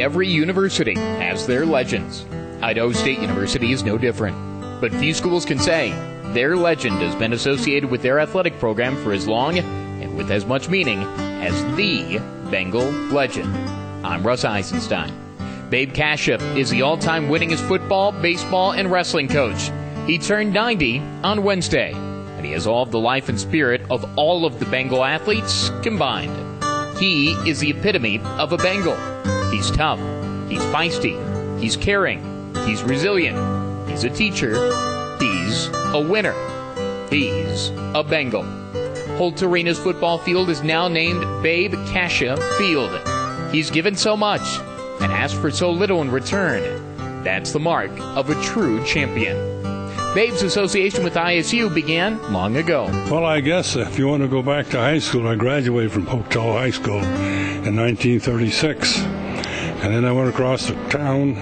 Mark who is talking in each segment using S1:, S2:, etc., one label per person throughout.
S1: Every university has their legends. Idaho State University is no different. But few schools can say their legend has been associated with their athletic program for as long and with as much meaning as the Bengal legend. I'm Russ Eisenstein. Babe Caccia is the all-time winningest football, baseball, and wrestling coach. He turned 90 on Wednesday, and he has all of the life and spirit of all of the Bengal athletes combined. He is the epitome of a Bengal. He's tough, he's feisty, he's caring, he's resilient, he's a teacher, he's a winner. He's a Bengal. Holt Arena's football field is now named Babe Caccia Field. He's given so much and asked for so little in return. That's the mark of a true champion. Babe's association with ISU began long ago.
S2: Well, I guess if you want to go back to high school, I graduated from Itola High School in 1936. And then I went across the town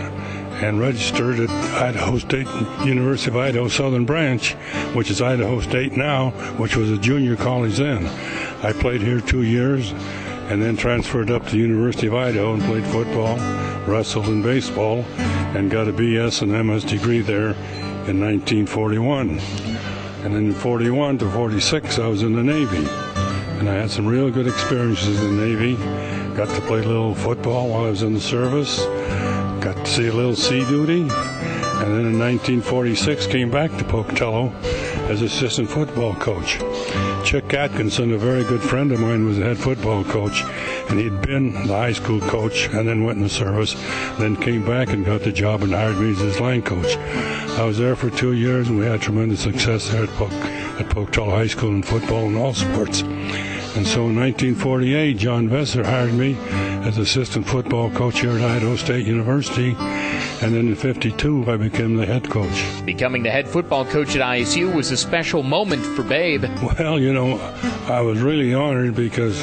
S2: and registered at Idaho State University of Idaho Southern Branch, which is Idaho State now, which was a junior college then. I played here 2 years and then transferred up to the University of Idaho and played football, wrestled, and baseball, and got a BS and MS degree there in 1941. And then in 41 to 46, I was in the Navy. And I had some real good experiences in the Navy. Got to play a little football while I was in the service. Got to see a little sea duty. And then in 1946, came back to Pocatello as assistant football coach. Chuck Atkinson, a very good friend of mine, was the head football coach, and he'd been the high school coach and then went in the service, then came back and got the job and hired me as his line coach. I was there for 2 years, and we had tremendous success there at Pocatello High School in football and all sports. And so in 1948, John Vesser hired me as assistant football coach here at Idaho State University. And then in 52, I became the head coach.
S1: Becoming the head football coach at ISU was a special moment for Babe.
S2: Well, you know, I was really honored because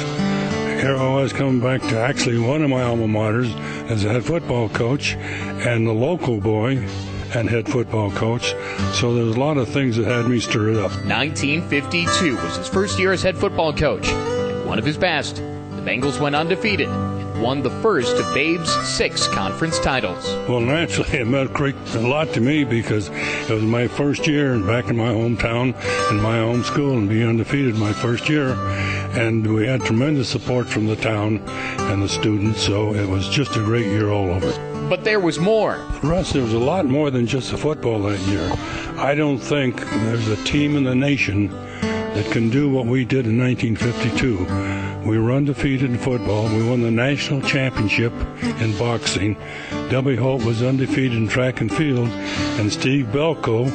S2: here I was coming back to actually one of my alma maters as a head football coach and the local boy and head football coach. So there was a lot of things that had me stirred up.
S1: 1952 was his first year as head football coach. And one of his best, the Bengals went undefeated and won the first of Babe's 6 conference titles.
S2: Well, naturally, it meant a lot to me because it was my first year back in my hometown and my home school and being undefeated my first year. And we had tremendous support from the town and the students, so it was just a great year all over.
S1: But there was more.
S2: Russ, there was a lot more than just the football that year. I don't think there's a team in the nation that can do what we did in 1952. We were undefeated in football. We won the national championship in boxing. W. Holt was undefeated in track and field. And Steve Belko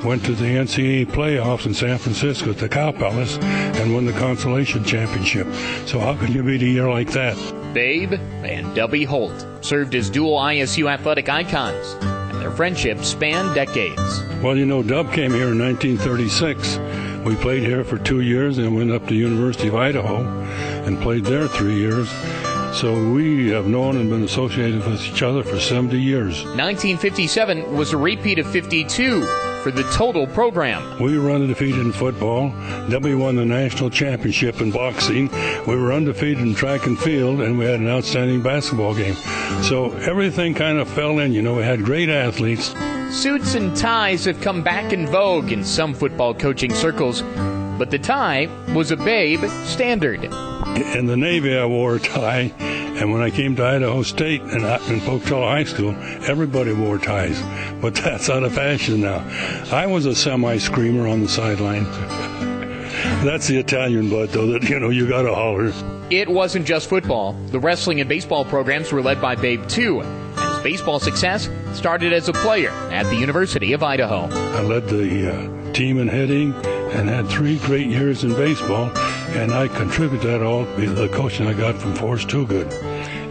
S2: went to the NCAA playoffs in San Francisco at the Cow Palace and won the consolation championship. So how can you beat a year like that?
S1: Babe and W. Holt served as dual ISU athletic icons, and their friendship spanned decades.
S2: Well, you know, Dub came here in 1936. We played here for 2 years and went up to the University of Idaho and played there 3 years. So we have known and been associated with each other for 70 years.
S1: 1957 was a repeat of 52 for the total program.
S2: We were undefeated in football. W won the national championship in boxing. We were undefeated in track and field, and we had an outstanding basketball game. So everything kind of fell in. You know, we had great athletes.
S1: Suits and ties have come back in vogue in some football coaching circles, but the tie was a Babe standard.
S2: In the Navy, I wore a tie, and when I came to Idaho State and in Pocatello High School, everybody wore ties. But that's out of fashion now. I was a semi-screamer on the sideline. That's the Italian blood, though, that, you know, you got to holler.
S1: It wasn't just football. The wrestling and baseball programs were led by Babe, too. And his baseball success started as a player at the University of Idaho.
S2: I led the team in hitting and had 3 great years in baseball, and I contribute that all to the coaching I got from Forrest Toogood.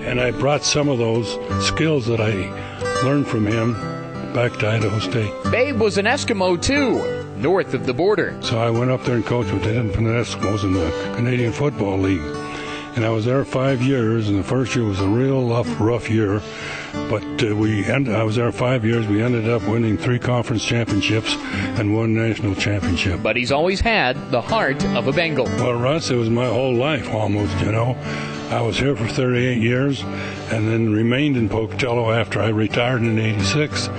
S2: And I brought some of those skills that I learned from him back to Idaho State.
S1: Babe was an Eskimo, too, north of the border.
S2: So I went up there and coached with the Eskimos in the Canadian Football League. And I was there 5 years, and the first year was a real rough year. But I was there 5 years. We ended up winning 3 conference championships and 1 national championship.
S1: But he's always had the heart of a Bengal.
S2: Well, Russ, it was my whole life almost, you know. I was here for 38 years and then remained in Pocatello after I retired in '86.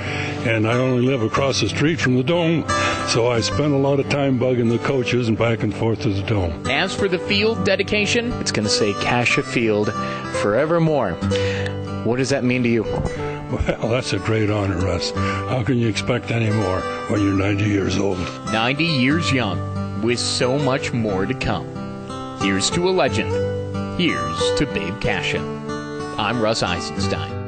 S2: And I only live across the street from the Dome, so I spent a lot of time bugging the coaches and back and forth to the Dome.
S1: As for the field dedication, it's going to say Caccia Field forevermore. What does that mean to you?
S2: Well, that's a great honor, Russ. How can you expect any more when you're 90 years old?
S1: 90 years young, with so much more to come. Here's to a legend. Here's to Babe Caccia. I'm Russ Eisenstein.